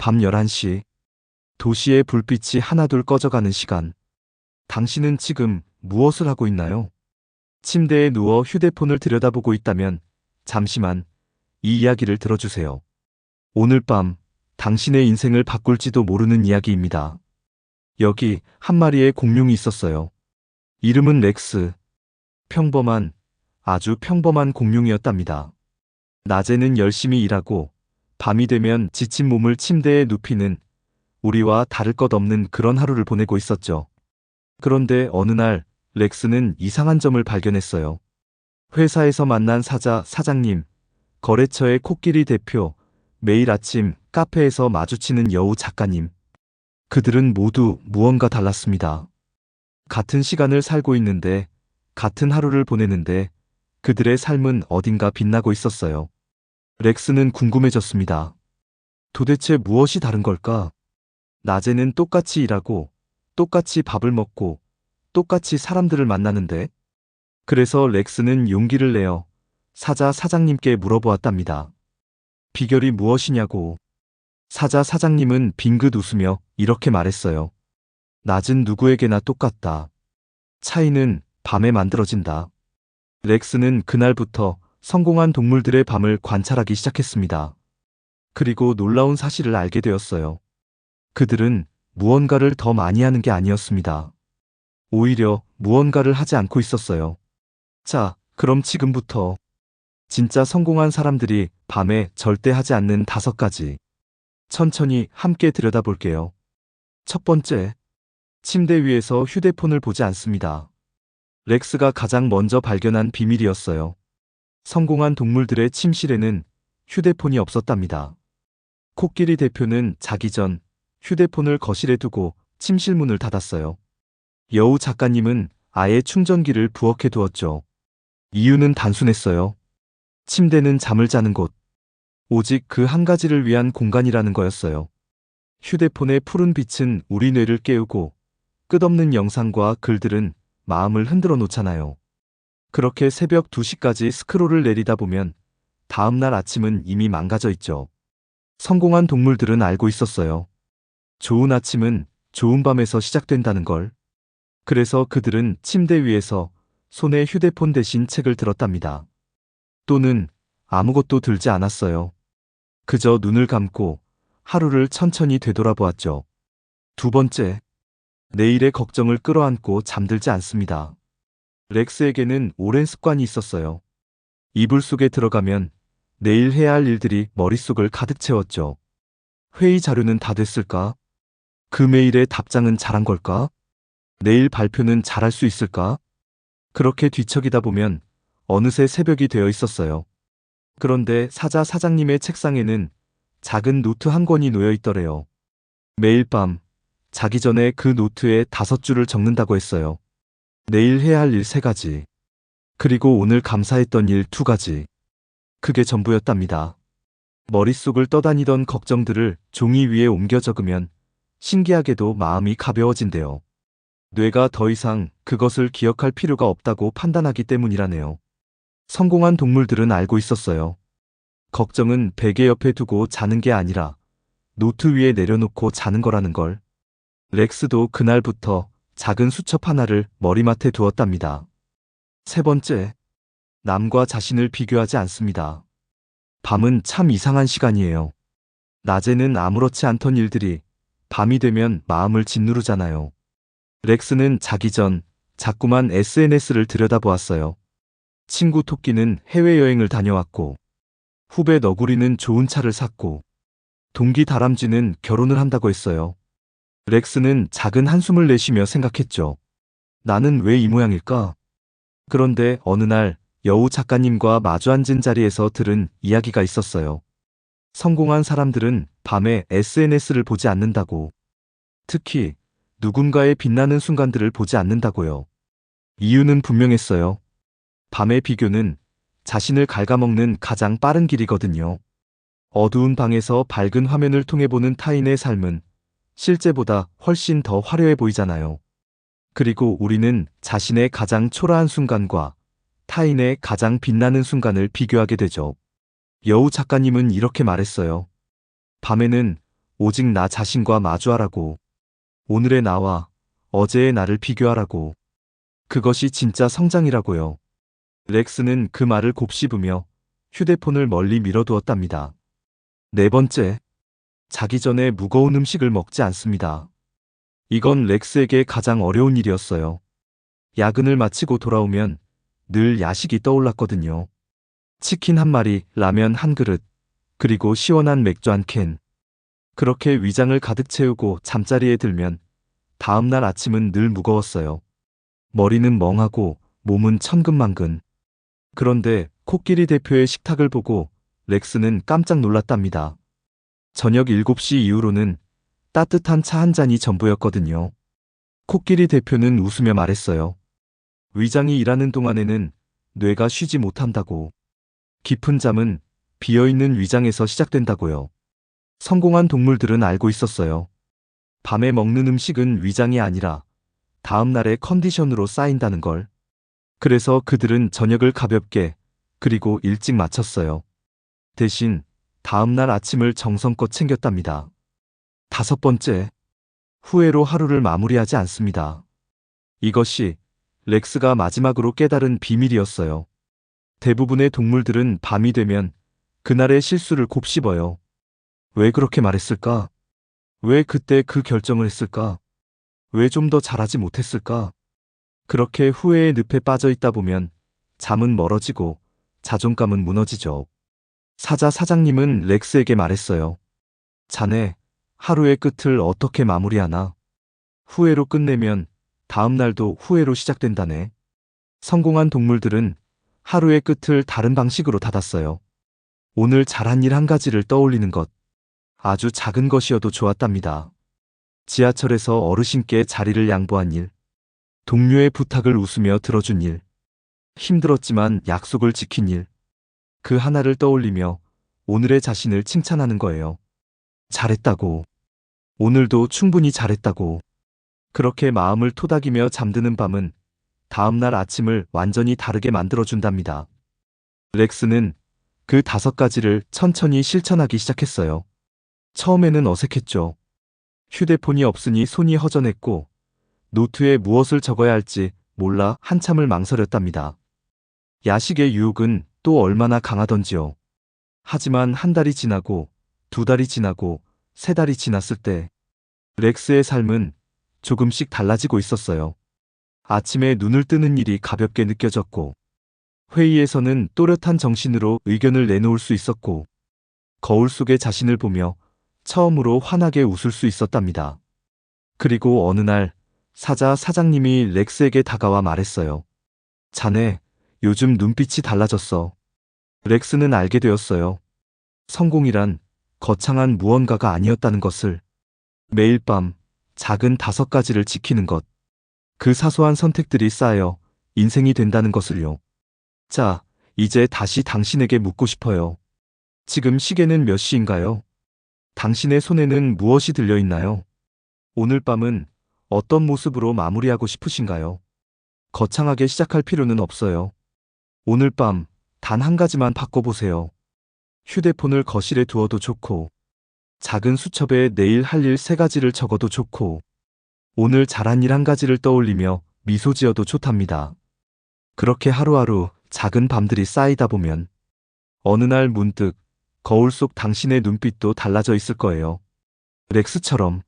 밤 11시. 도시의 불빛이 하나둘 꺼져가는 시간. 당신은 지금 무엇을 하고 있나요? 침대에 누워 휴대폰을 들여다보고 있다면 잠시만 이 이야기를 들어주세요. 오늘 밤 당신의 인생을 바꿀지도 모르는 이야기입니다. 여기 한 마리의 공룡이 있었어요. 이름은 렉스. 평범한, 아주 평범한 공룡이었답니다. 낮에는 열심히 일하고 밤이 되면 지친 몸을 침대에 눕히는 우리와 다를 것 없는 그런 하루를 보내고 있었죠. 그런데 어느 날 렉스는 이상한 점을 발견했어요. 회사에서 만난 사장님, 거래처의 코끼리 대표, 매일 아침 카페에서 마주치는 여우 작가님. 그들은 모두 무언가 달랐습니다. 같은 시간을 살고 있는데, 같은 하루를 보내는데 그들의 삶은 어딘가 빛나고 있었어요. 렉스는 궁금해졌습니다. 도대체 무엇이 다른 걸까? 낮에는 똑같이 일하고, 똑같이 밥을 먹고, 똑같이 사람들을 만나는데, 그래서 렉스는 용기를 내어 사장님께 물어보았답니다. 비결이 무엇이냐고. 사장님은 빙긋 웃으며 이렇게 말했어요. 낮은 누구에게나 똑같다. 차이는 밤에 만들어진다. 렉스는 그날부터 성공한 동물들의 밤을 관찰하기 시작했습니다. 그리고 놀라운 사실을 알게 되었어요. 그들은 무언가를 더 많이 하는 게 아니었습니다. 오히려 무언가를 하지 않고 있었어요. 자, 그럼 지금부터 진짜 성공한 사람들이 밤에 절대 하지 않는 5가지. 천천히 함께 들여다볼게요. 첫 번째, 침대 위에서 휴대폰을 보지 않습니다. 렉스가 가장 먼저 발견한 비밀이었어요. 성공한 동물들의 침실에는 휴대폰이 없었답니다. 코끼리 대표는 자기 전 휴대폰을 거실에 두고 침실 문을 닫았어요. 여우 작가님은 아예 충전기를 부엌에 두었죠. 이유는 단순했어요. 침대는 잠을 자는 곳. 오직 그 한 가지를 위한 공간이라는 거였어요. 휴대폰의 푸른 빛은 우리 뇌를 깨우고 끝없는 영상과 글들은 마음을 흔들어 놓잖아요. 그렇게 새벽 2시까지 스크롤을 내리다 보면 다음날 아침은 이미 망가져 있죠. 성공한 동물들은 알고 있었어요. 좋은 아침은 좋은 밤에서 시작된다는 걸. 그래서 그들은 침대 위에서 손에 휴대폰 대신 책을 들었답니다. 또는 아무것도 들지 않았어요. 그저 눈을 감고 하루를 천천히 되돌아보았죠. 두 번째, 내일의 걱정을 끌어안고 잠들지 않습니다. 렉스에게는 오랜 습관이 있었어요. 이불 속에 들어가면 내일 해야 할 일들이 머릿속을 가득 채웠죠. 회의 자료는 다 됐을까? 그 메일의 답장은 잘한 걸까? 내일 발표는 잘할 수 있을까? 그렇게 뒤척이다 보면 어느새 새벽이 되어 있었어요. 그런데 사장님의 책상에는 작은 노트 한 권이 놓여 있더래요. 매일 밤 자기 전에 그 노트에 5줄을 적는다고 했어요. 내일 해야 할 일 3가지. 그리고 오늘 감사했던 일 2가지. 그게 전부였답니다. 머릿속을 떠다니던 걱정들을 종이 위에 옮겨 적으면 신기하게도 마음이 가벼워진대요. 뇌가 더 이상 그것을 기억할 필요가 없다고 판단하기 때문이라네요. 성공한 동물들은 알고 있었어요. 걱정은 베개 옆에 두고 자는 게 아니라 노트 위에 내려놓고 자는 거라는 걸. 렉스도 그날부터 작은 수첩 하나를 머리맡에 두었답니다. 세 번째, 남과 자신을 비교하지 않습니다. 밤은 참 이상한 시간이에요. 낮에는 아무렇지 않던 일들이 밤이 되면 마음을 짓누르잖아요. 렉스는 자기 전 자꾸만 SNS를 들여다보았어요. 친구 토끼는 해외여행을 다녀왔고, 후배 너구리는 좋은 차를 샀고, 동기 다람쥐는 결혼을 한다고 했어요. 렉스는 작은 한숨을 내쉬며 생각했죠. 나는 왜 이 모양일까? 그런데 어느 날 여우 작가님과 마주 앉은 자리에서 들은 이야기가 있었어요. 성공한 사람들은 밤에 SNS를 보지 않는다고. 특히 누군가의 빛나는 순간들을 보지 않는다고요. 이유는 분명했어요. 밤의 비교는 자신을 갉아먹는 가장 빠른 길이거든요. 어두운 방에서 밝은 화면을 통해 보는 타인의 삶은 실제보다 훨씬 더 화려해 보이잖아요. 그리고 우리는 자신의 가장 초라한 순간과 타인의 가장 빛나는 순간을 비교하게 되죠. 여우 작가님은 이렇게 말했어요. 밤에는 오직 나 자신과 마주하라고. 오늘의 나와 어제의 나를 비교하라고. 그것이 진짜 성장이라고요. 렉스는 그 말을 곱씹으며 휴대폰을 멀리 밀어두었답니다. 네 번째, 자기 전에 무거운 음식을 먹지 않습니다. 이건 렉스에게 가장 어려운 일이었어요. 야근을 마치고 돌아오면 늘 야식이 떠올랐거든요. 치킨 한 마리, 라면 한 그릇, 그리고 시원한 맥주 한 캔. 그렇게 위장을 가득 채우고 잠자리에 들면 다음날 아침은 늘 무거웠어요. 머리는 멍하고 몸은 천근만근. 그런데 코끼리 대표의 식탁을 보고 렉스는 깜짝 놀랐답니다. 저녁 7시 이후로는 따뜻한 차 한 잔이 전부였거든요. 코끼리 대표는 웃으며 말했어요. 위장이 일하는 동안에는 뇌가 쉬지 못한다고. 깊은 잠은 비어있는 위장에서 시작된다고요. 성공한 동물들은 알고 있었어요. 밤에 먹는 음식은 위장이 아니라 다음 날의 컨디션으로 쌓인다는 걸. 그래서 그들은 저녁을 가볍게 그리고 일찍 마쳤어요. 대신 다음 날 아침을 정성껏 챙겼답니다. 다섯 번째, 후회로 하루를 마무리하지 않습니다. 이것이 렉스가 마지막으로 깨달은 비밀이었어요. 대부분의 동물들은 밤이 되면 그날의 실수를 곱씹어요. 왜 그렇게 말했을까? 왜 그때 그 결정을 했을까? 왜 좀 더 잘하지 못했을까? 그렇게 후회의 늪에 빠져 있다 보면 잠은 멀어지고 자존감은 무너지죠. 사장님은 렉스에게 말했어요. 자네, 하루의 끝을 어떻게 마무리하나? 후회로 끝내면 다음 날도 후회로 시작된다네. 성공한 동물들은 하루의 끝을 다른 방식으로 닫았어요. 오늘 잘한 일 한 가지를 떠올리는 것. 아주 작은 것이어도 좋았답니다. 지하철에서 어르신께 자리를 양보한 일. 동료의 부탁을 웃으며 들어준 일. 힘들었지만 약속을 지킨 일. 그 하나를 떠올리며 오늘의 자신을 칭찬하는 거예요. 잘했다고. 오늘도 충분히 잘했다고. 그렇게 마음을 토닥이며 잠드는 밤은 다음날 아침을 완전히 다르게 만들어준답니다. 렉스는 그 5가지를 천천히 실천하기 시작했어요. 처음에는 어색했죠. 휴대폰이 없으니 손이 허전했고 노트에 무엇을 적어야 할지 몰라 한참을 망설였답니다. 야식의 유혹은 또 얼마나 강하던지요. 하지만 한 달이 지나고 2달이 지나고 3달이 지났을 때 렉스의 삶은 조금씩 달라지고 있었어요. 아침에 눈을 뜨는 일이 가볍게 느껴졌고 회의에서는 또렷한 정신으로 의견을 내놓을 수 있었고 거울 속의 자신을 보며 처음으로 환하게 웃을 수 있었답니다. 그리고 어느 날 사장님이 렉스에게 다가와 말했어요. 자네, 요즘 눈빛이 달라졌어. 렉스는 알게 되었어요. 성공이란 거창한 무언가가 아니었다는 것을. 매일 밤 작은 5가지를 지키는 것. 그 사소한 선택들이 쌓여 인생이 된다는 것을요. 자, 이제 다시 당신에게 묻고 싶어요. 지금 시계는 몇 시인가요? 당신의 손에는 무엇이 들려있나요? 오늘 밤은 어떤 모습으로 마무리하고 싶으신가요? 거창하게 시작할 필요는 없어요. 오늘 밤 단 한 가지만 바꿔보세요. 휴대폰을 거실에 두어도 좋고, 작은 수첩에 내일 할 일 3가지를 적어도 좋고, 오늘 잘한 일 1가지를 떠올리며 미소 지어도 좋답니다. 그렇게 하루하루 작은 밤들이 쌓이다 보면 어느 날 문득 거울 속 당신의 눈빛도 달라져 있을 거예요. 렉스처럼.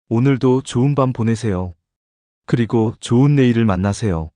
오늘도 좋은 밤 보내세요. 그리고 좋은 내일을 만나세요.